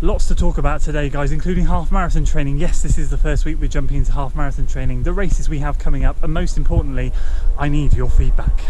Lots to talk about today, guys, including half marathon training. Yes, this is the first week we're jumping into half marathon training, the races we have coming up, and most importantly, I need your feedback.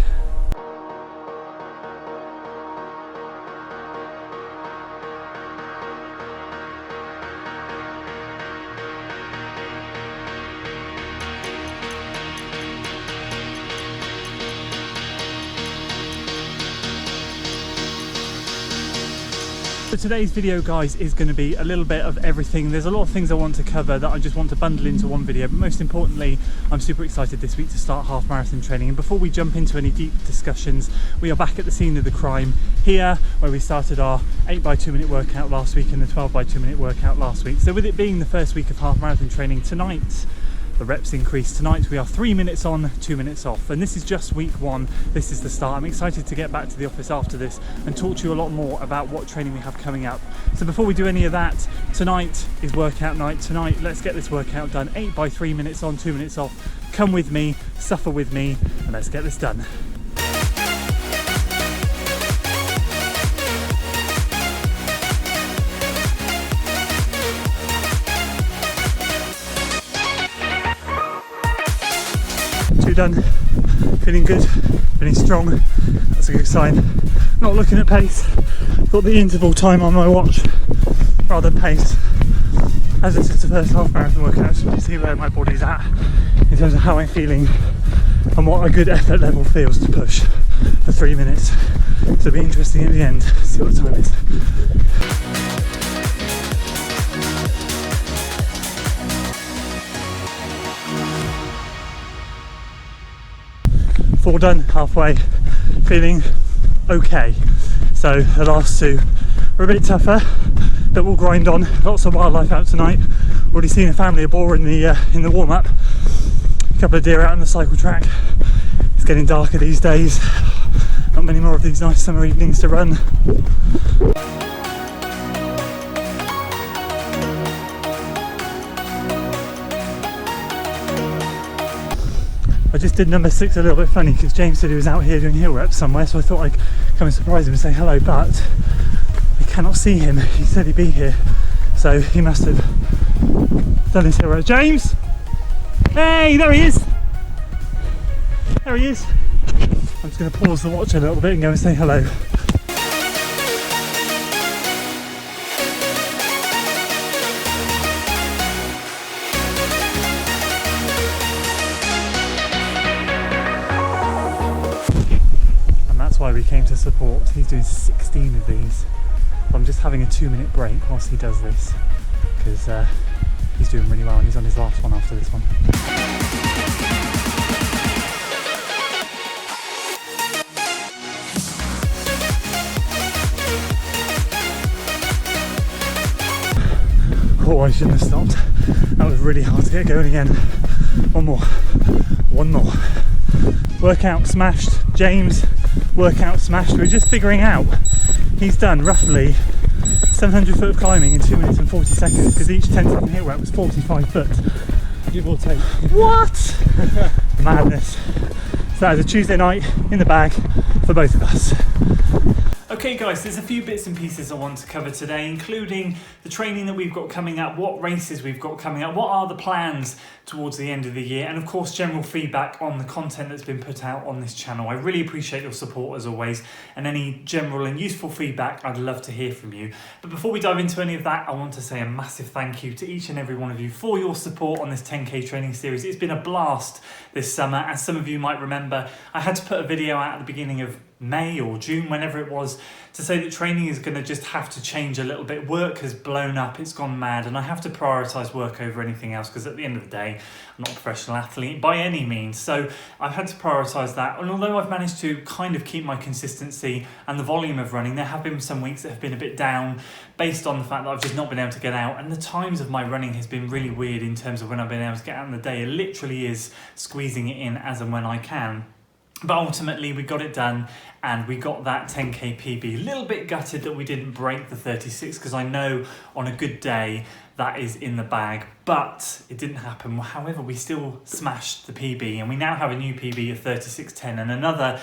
So today's video, guys, is going to be a little bit of everything. There's a lot of things I want to cover that I just want to bundle into one video, but most importantly, I'm super excited this week to start half marathon training. And before we jump into any deep discussions, we are back at the scene of the crime here, where we started our 8x2 minute workout last week and the 12x2 minute workout last week. So with it being the first week of half marathon training, tonight the reps increase. Tonight we are 3 minutes on, 2 minutes off, and this is just week one. This is the start. I'm excited to get back to the office after this and talk to you a lot more about what training we have coming up. So before we do any of that, tonight is workout night. Tonight, let's get this workout done. 8x3 minutes on, 2 minutes off. Come with me, suffer with me, and let's get this done. Done, feeling good, feeling strong. That's a good sign. Not looking at pace, got the interval time on my watch rather than pace. As this is the first half marathon workout, just to see where my body's at in terms of how I'm feeling and what a good effort level feels to push for 3 minutes. So it'll be interesting at the end, see what the time is. All done, halfway, feeling okay. So the last two were a bit tougher, but we'll grind on. Lots of wildlife out tonight. Already seen a family of boar in the warm-up. A couple of deer out on the cycle track. It's getting darker these days. Not many more of these nice summer evenings to run. I just did number 6 a little bit funny because James said he was out here doing hill reps somewhere, so I thought I'd come and surprise him and say hello, but I cannot see him. He said he'd be here, so he must have done his hill reps. James! Hey, there he is! There he is! I'm just going to pause the watch a little bit and go and say hello. Why we came to support. He's doing 16 of these. I'm just having a 2-minute break whilst he does this because he's doing really well and he's on his last one after this one. Oh, I shouldn't have stopped. That was really hard to get going again. One more. Workout smashed. James, workout smashed. We're just figuring out he's done roughly 700 foot of climbing in 2 minutes and 40 seconds because each 10-second hill rep was 45 foot, give or take. What? Madness. So that is a Tuesday night in the bag for both of us. Okay guys, there's a few bits and pieces I want to cover today, including the training that we've got coming up, what races we've got coming up, what are the plans towards the end of the year, and of course general feedback on the content that's been put out on this channel. I really appreciate your support as always, and any general and useful feedback I'd love to hear from you. But before we dive into any of that, I want to say a massive thank you to each and every one of you for your support on this 10k training series. It's been a blast this summer. As some of you might remember, I had to put a video out at the beginning of May or June, whenever it was, to say that training is going to just have to change a little bit. Work has blown up, it's gone mad, and I have to prioritise work over anything else because at the end of the day, I'm not a professional athlete by any means. So I've had to prioritise that, and although I've managed to kind of keep my consistency and the volume of running, there have been some weeks that have been a bit down based on the fact that I've just not been able to get out, and the times of my running has been really weird in terms of when I've been able to get out in the day. It literally is squeezing it in as and when I can. But ultimately we got it done and we got that 10k PB. A little bit gutted that we didn't break the 36 because I know on a good day that is in the bag, but it didn't happen. However, we still smashed the PB and we now have a new PB of 36.10 and another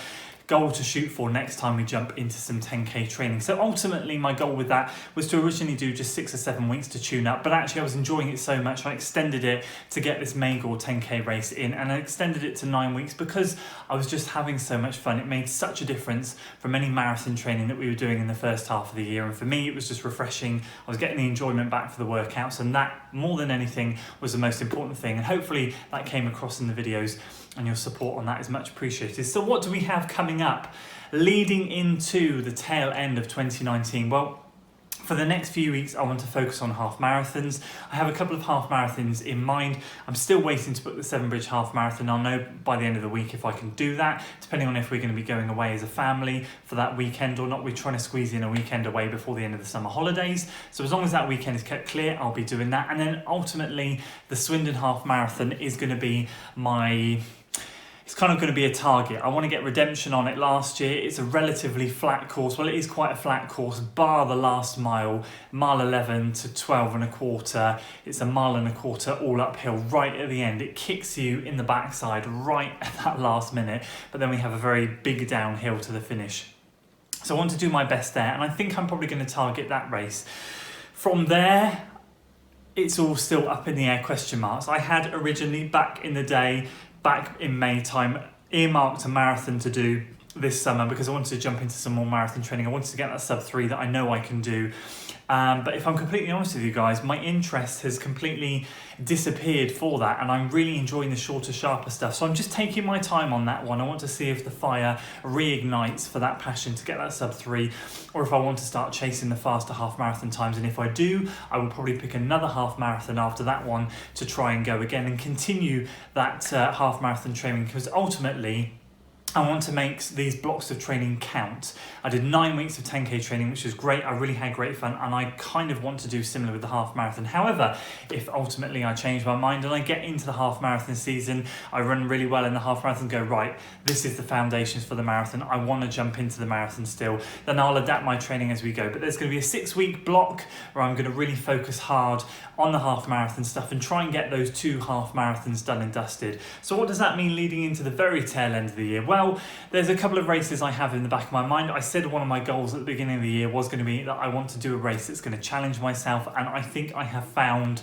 goal to shoot for next time we jump into some 10k training. So ultimately my goal with that was to originally do just 6 or 7 weeks to tune up, but actually I was enjoying it so much I extended it to get this Magor 10k race in, and I extended it to 9 weeks because I was just having so much fun. It made such a difference from any marathon training that we were doing in the first half of the year, and for me it was just refreshing. I was getting the enjoyment back for the workouts, and that more than anything was the most important thing, and hopefully that came across in the videos, and your support on that is much appreciated. So what do we have coming up leading into the tail end of 2019? Well, for the next few weeks, I want to focus on half marathons. I have a couple of half marathons in mind. I'm still waiting to book the Severn Bridge half marathon. I'll know by the end of the week if I can do that, depending on if we're going to be going away as a family for that weekend or not. We're trying to squeeze in a weekend away before the end of the summer holidays. So as long as that weekend is kept clear, I'll be doing that. And then ultimately, the Swindon half marathon is going to be it's kind of going to be a target. I want to get redemption on it. Last year, it's a relatively flat course. Well, it is quite a flat course, bar the last mile 11 to 12 and a quarter. It's a 1.25 miles all uphill right at the end. It kicks you in the backside right at that last minute, but then we have a very big downhill to the finish. So I want to do my best there, and I think I'm probably going to target that race. From there, it's all still up in the air, question marks. I had originally back in the day, back in May time, earmarked a marathon to do this summer because I wanted to jump into some more marathon training. I wanted to get that sub 3 that I know I can do. But if I'm completely honest with you guys, my interest has completely disappeared for that, and I'm really enjoying the shorter, sharper stuff. So I'm just taking my time on that one. I want to see if the fire reignites for that passion to get that sub 3, or if I want to start chasing the faster half marathon times. And if I do, I will probably pick another half marathon after that one to try and go again and continue that half marathon training, because ultimately I want to make these blocks of training count. I did 9 weeks of 10k training, which was great. I really had great fun, and I kind of want to do similar with the half marathon. However, if ultimately I change my mind and I get into the half marathon season, I run really well in the half marathon, go, right, this is the foundations for the marathon, I want to jump into the marathon still, then I'll adapt my training as we go. But there's going to be a 6-week block where I'm going to really focus hard on the half marathon stuff and try and get those 2 half marathons done and dusted. So what does that mean leading into the very tail end of the year? Well, there's a couple of races I have in the back of my mind. I said one of my goals at the beginning of the year was going to be that I want to do a race that's going to challenge myself, and I think I have found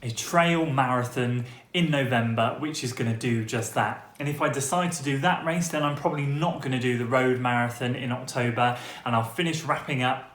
a trail marathon in November which is going to do just that. And if I decide to do that race, then I'm probably not going to do the road marathon in October, and I'll finish wrapping up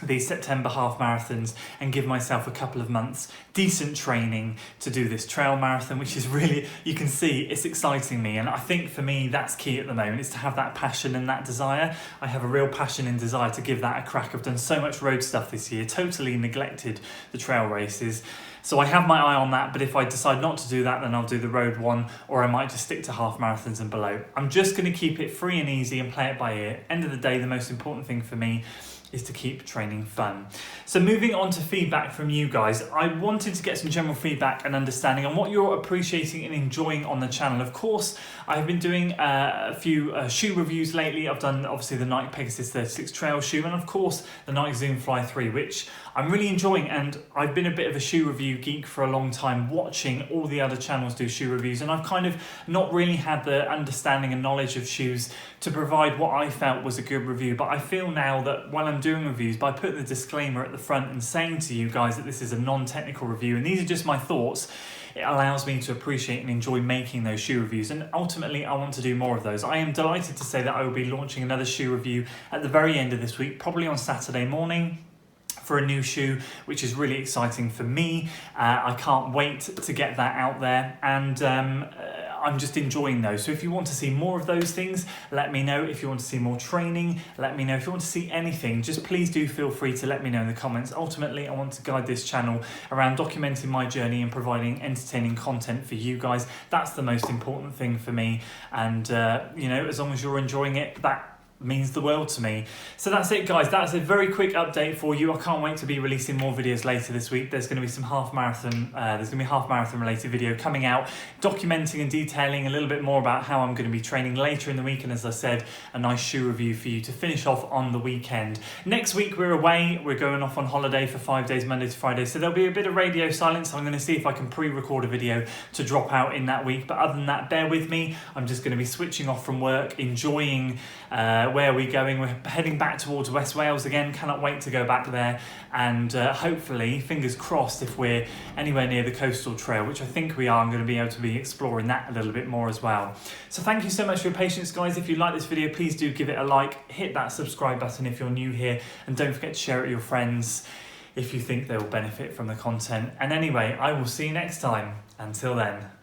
these September half marathons and give myself a couple of months decent training to do this trail marathon, which is really, you can see it's exciting me. And I think for me that's key at the moment, is to have that passion and that desire. I have a real passion and desire to give that a crack. I've done so much road stuff this year, totally neglected the trail races. So I have my eye on that, but if I decide not to do that, then I'll do the road one, or I might just stick to half marathons and below. I'm just going to keep it free and easy and play it by ear. End of the day, the most important thing for me is to keep training fun. So moving on to feedback from you guys, I wanted to get some general feedback and understanding on what you're appreciating and enjoying on the channel. Of course, I've been doing a few shoe reviews lately. I've done obviously the Nike Pegasus 36 trail shoe, and of course the Nike Zoom Fly 3, which I'm really enjoying. And I've been a bit of a shoe review geek for a long time, watching all the other channels do shoe reviews, and I've kind of not really had the understanding and knowledge of shoes to provide what I felt was a good review. But I feel now that when I'm doing reviews, by putting the disclaimer at the front and saying to you guys that this is a non-technical review and these are just my thoughts, it allows me to appreciate and enjoy making those shoe reviews, and ultimately I want to do more of those. I am delighted to say that I will be launching another shoe review at the very end of this week, probably on Saturday morning, for a new shoe, which is really exciting for me. I can't wait to get that out there, and I'm just enjoying those. So if you want to see more of those things, let me know. If you want to see more training, let me know. If you want to see anything, just please do feel free to let me know in the comments. Ultimately, I want to guide this channel around documenting my journey and providing entertaining content for you guys. That's the most important thing for me, and you know, as long as you're enjoying it, that means the world to me. So that's it, guys. That's a very quick update for you. I can't wait to be releasing more videos later this week. There's going to be some half marathon related video coming out, documenting and detailing a little bit more about how I'm going to be training later in the week, and as I said, a nice shoe review for you to finish off on the weekend. Next week we're away. We're going off on holiday for 5 days, Monday to Friday, so there'll be a bit of radio silence. I'm going to see if I can pre-record a video to drop out in that week, but other than that, bear with me. I'm just going to be switching off from work, enjoying where are we going? We're heading back towards West Wales again. Cannot wait to go back there, and hopefully, fingers crossed, if we're anywhere near the coastal trail, which I think we are, I'm going to be able to be exploring that a little bit more as well. So thank you so much for your patience, guys. If you like this video, please do give it a like, hit that subscribe button if you're new here, and don't forget to share it with your friends if you think they will benefit from the content. And anyway, I will see you next time. Until then.